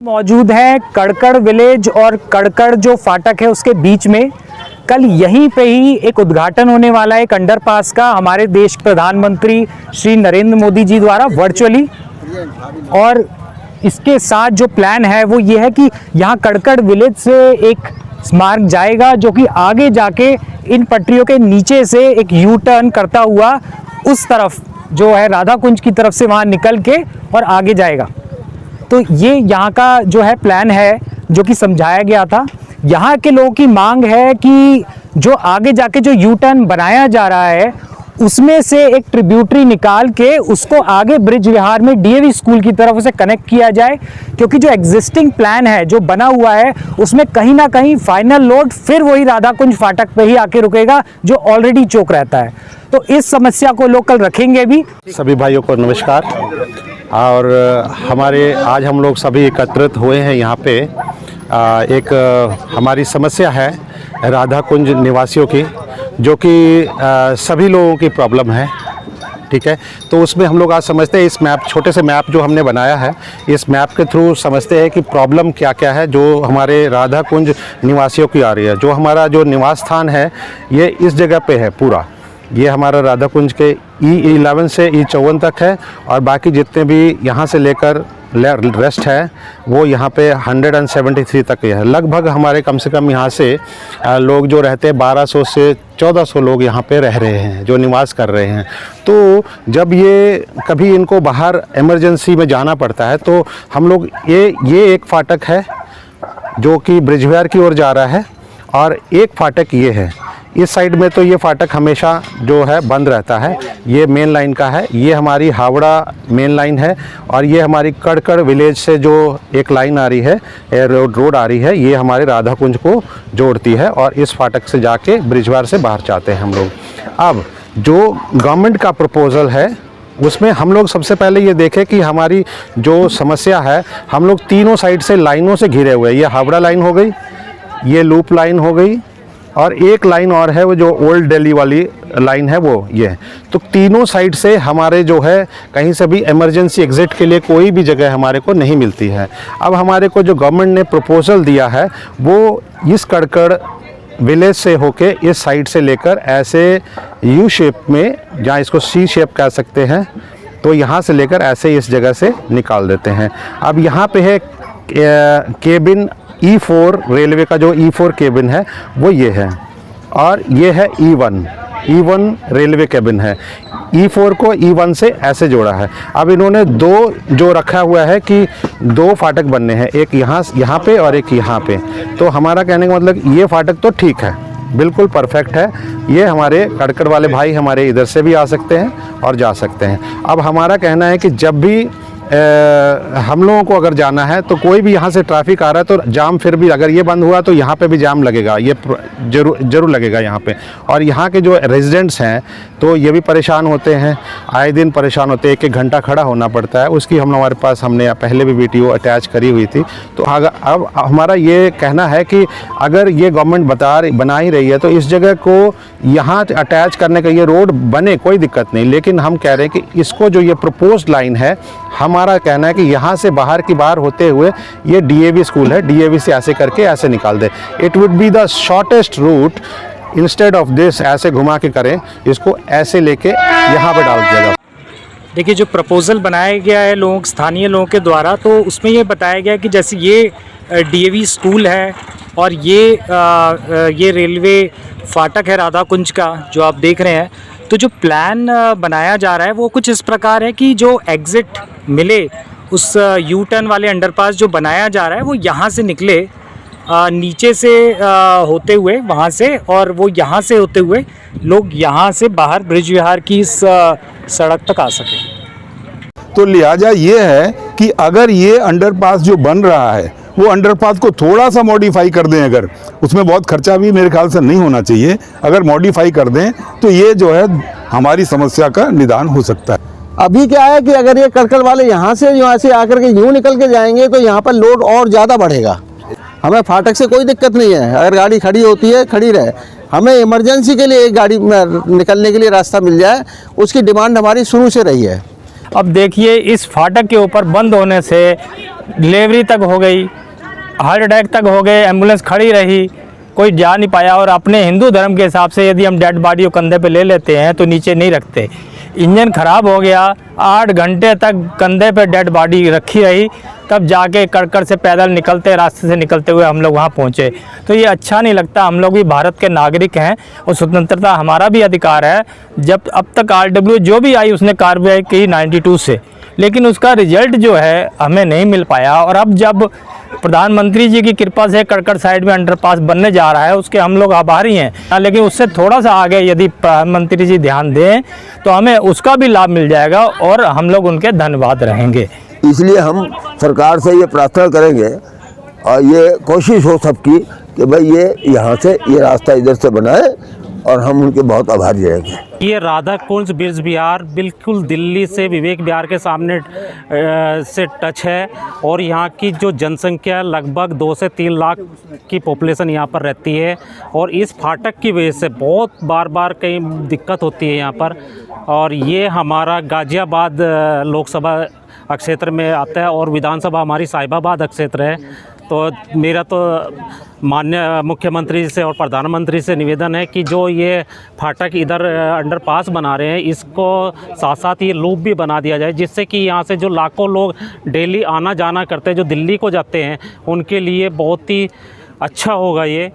मौजूद है कड़कड़ विलेज और कड़कड़ जो फाटक है उसके बीच में। कल यहीं पे ही एक उद्घाटन होने वाला है एक अंडरपास का हमारे देश प्रधानमंत्री श्री नरेंद्र मोदी जी द्वारा वर्चुअली। और इसके साथ जो प्लान है वो ये है कि यहाँ कड़कड़ विलेज से एक मार्ग जाएगा जो कि आगे जाके इन पटरियों के नीचे से एक यू टर्न करता हुआ उस तरफ जो है राधा कुंज की तरफ से वहाँ निकल के और आगे जाएगा। तो ये यहाँ का जो है प्लान है जो कि समझाया गया था। यहाँ के लोगों की मांग है कि जो आगे जाके जो यू टर्न बनाया जा रहा है उसमें से एक ट्रिब्यूटरी निकाल के उसको आगे ब्रिज विहार में डीएवी स्कूल की तरफ उसे कनेक्ट किया जाए, क्योंकि जो एग्जिस्टिंग प्लान है जो बना हुआ है उसमें कहीं ना कहीं फाइनल लोड फिर वही राधा कुंज फाटक पे ही आके रुकेगा जो ऑलरेडी चौक रहता है। तो इस समस्या को लोग कल रखेंगे भी। सभी भाइयों को नमस्कार। और हमारे आज हम लोग सभी एकत्रित हुए हैं यहाँ पे। एक हमारी समस्या है राधा कुंज निवासियों की, जो कि सभी लोगों की प्रॉब्लम है, ठीक है। तो उसमें हम लोग आज समझते हैं इस मैप, छोटे से मैप जो हमने बनाया है, इस मैप के थ्रू समझते हैं कि प्रॉब्लम क्या क्या है जो हमारे राधा कुंज निवासियों की आ रही है। जो हमारा जो निवास स्थान है ये इस जगह पे है पूरा। ये हमारा राधा कुंज के E11 से E54 तक है, और बाकी जितने भी यहाँ से लेकर रेस्ट है वो यहाँ पे 173 तक है। लगभग हमारे कम से कम यहाँ से लोग जो रहते हैं 1200 से 1400 लोग यहाँ पे रह रहे हैं, जो निवास कर रहे हैं। तो जब ये कभी इनको बाहर इमरजेंसी में जाना पड़ता है तो हम लोग ये एक फाटक है जो कि ब्रिज विहार की ओर जा रहा है, और एक फाटक ये है इस साइड में। तो ये फाटक हमेशा जो है बंद रहता है। ये मेन लाइन का है, ये हमारी हावड़ा मेन लाइन है, और ये हमारी कड़कड़ विलेज से जो एक लाइन आ रही है, रोड आ रही है, ये हमारे राधा कुंज को जोड़ती है, और इस फाटक से जाके ब्रिजवार से बाहर जाते हैं हम लोग। अब जो गवर्नमेंट का प्रपोज़ल है उसमें हम लोग सबसे पहले ये देखें कि हमारी जो समस्या है, हम लोग तीनों साइड से लाइनों से घिरे हुए हैं। ये हावड़ा लाइन हो गई, ये लूप लाइन हो गई, और एक लाइन और है वो जो ओल्ड दिल्ली वाली लाइन है वो ये। तो तीनों साइड से हमारे जो है कहीं से भी इमरजेंसी एग्ज़िट के लिए कोई भी जगह हमारे को नहीं मिलती है। अब हमारे को जो गवर्नमेंट ने प्रपोज़ल दिया है वो इस कड़कड़ विलेज से होके इस साइड से लेकर ऐसे यू शेप में, जहाँ इसको सी शेप कह सकते हैं, तो यहाँ से लेकर ऐसे इस जगह से निकाल देते हैं। अब यहाँ पे है केबिन E4, रेलवे का जो E4 केबिन है वो ये है, और ये है E1 रेलवे केबिन है। E4 को E1 से ऐसे जोड़ा है। अब इन्होंने दो जो रखा हुआ है कि दो फाटक बनने हैं, एक यहाँ पे और एक यहाँ पे। तो हमारा कहने का मतलब ये फाटक तो ठीक है, बिल्कुल परफेक्ट है। ये हमारे कड़कड़ वाले भाई हमारे इधर से भी आ सकते हैं और जा सकते हैं। अब हमारा कहना है कि जब भी हम लोगों को अगर जाना है तो कोई भी यहाँ से ट्रैफिक आ रहा है तो जाम, फिर भी अगर ये बंद हुआ तो यहाँ पे भी जाम लगेगा, ये जरूर लगेगा यहाँ पे। और यहाँ के जो रेजिडेंट्स हैं तो ये भी परेशान होते हैं, आए दिन परेशान होते हैं, एक घंटा खड़ा होना पड़ता है। उसकी हमारे पास हमने पहले भी वीडियो अटैच करी हुई थी। तो अब हमारा ये कहना है कि अगर ये गवर्नमेंट बना ही रही है तो इस जगह को यहाँ अटैच करने का ये रोड बने, कोई दिक्कत नहीं। लेकिन हम कह रहे हैं कि इसको जो ये प्रपोज्ड लाइन है, हमारा कहना है कि यहाँ से बाहर की बाहर होते हुए ये डीएवी स्कूल है, डीएवी से ऐसे करके ऐसे निकाल दे। It would be the shortest route. Instead of this ऐसे घुमा के करें, इसको ऐसे लेके यहाँ पे डाल दिया जाए। देखिए जो प्रपोजल बनाया गया है स्थानीय लोगों के द्वारा, तो उसमें ये बताया गया कि जैसे ये डीएवी स्कूल है और ये रेलवे फाटक है राधा कुंज का जो आप देख रहे हैं। तो जो प्लान बनाया जा रहा है वो कुछ इस प्रकार है कि जो एग्ज़िट मिले उस यू टर्न वाले अंडरपास जो बनाया जा रहा है वो यहाँ से निकले नीचे से होते हुए वहाँ से, और वो यहाँ से होते हुए लोग यहाँ से बाहर ब्रिज विहार की इस सड़क तक आ सकें। तो लिहाजा ये है कि अगर ये अंडरपास जो बन रहा है वो अंडरपास को थोड़ा सा मॉडिफाई कर दें, अगर उसमें बहुत खर्चा भी मेरे ख्याल से नहीं होना चाहिए, अगर मॉडिफाई कर दें तो ये जो है हमारी समस्या का निदान हो सकता है। अभी क्या है कि अगर ये कड़कड़ वाले यहाँ से आकर के यूँ निकल के जाएंगे तो यहाँ पर लोड और ज़्यादा बढ़ेगा। हमें फाटक से कोई दिक्कत नहीं है, अगर गाड़ी खड़ी होती है खड़ी रहे। हमें इमरजेंसी के लिए एक गाड़ी निकलने के लिए रास्ता मिल जाए, उसकी डिमांड हमारी शुरू से रही है। अब देखिए इस फाटक के ऊपर बंद होने से डिलीवरी तक हो गई, हार्ट अटैक तक हो गए, एम्बुलेंस खड़ी रही, कोई जा नहीं पाया। और अपने हिंदू धर्म के हिसाब से यदि हम डेड बॉडी को कंधे पे ले लेते हैं तो नीचे नहीं रखते। इंजन ख़राब हो गया, 8 घंटे तक कंधे पे डेड बॉडी रखी रही, तब जाके कड़कड़ से पैदल निकलते रास्ते से निकलते हुए हम लोग वहाँ पहुँचे। तो ये अच्छा नहीं लगता। हम लोग भी भारत के नागरिक हैं और स्वतंत्रता हमारा भी अधिकार है। जब अब तक RW जो भी आई उसने कार्रवाई की 92 से, लेकिन उसका रिजल्ट जो है हमें नहीं मिल पाया। और अब जब प्रधानमंत्री जी की कृपा से कड़कड़ साइड में अंडरपास बनने जा रहा है, उसके हम लोग आभारी हैं। लेकिन उससे थोड़ा सा आगे यदि प्रधानमंत्री जी ध्यान दें तो हमें उसका भी लाभ मिल जाएगा और हम लोग उनके धन्यवाद रहेंगे। इसलिए हम सरकार से ये प्रार्थना करेंगे और ये कोशिश हो सबकी कि भाई ये यहाँ से ये रास्ता इधर से बनाए और हम उनके बहुत आभारी रहेंगे। ये राधा कुंज ब्रिज बिहार बिल्कुल दिल्ली से विवेक विहार के सामने से टच है और यहाँ की जो जनसंख्या लगभग 2 से 3 लाख की पॉपुलेशन यहाँ पर रहती है। और इस फाटक की वजह से बहुत बार कई दिक्कत होती है यहाँ पर। और ये हमारा गाज़ियाबाद लोकसभा क्षेत्र में आता है और विधानसभा हमारी साहिबाबाद क्षेत्र है। तो मेरा तो माननीय मुख्यमंत्री से और प्रधानमंत्री से निवेदन है कि जो ये फाटक इधर अंडरपास बना रहे हैं इसको साथ साथ ये लूप भी बना दिया जाए, जिससे कि यहाँ से जो लाखों लोग डेली आना जाना करते हैं, जो दिल्ली को जाते हैं, उनके लिए बहुत ही अच्छा होगा ये।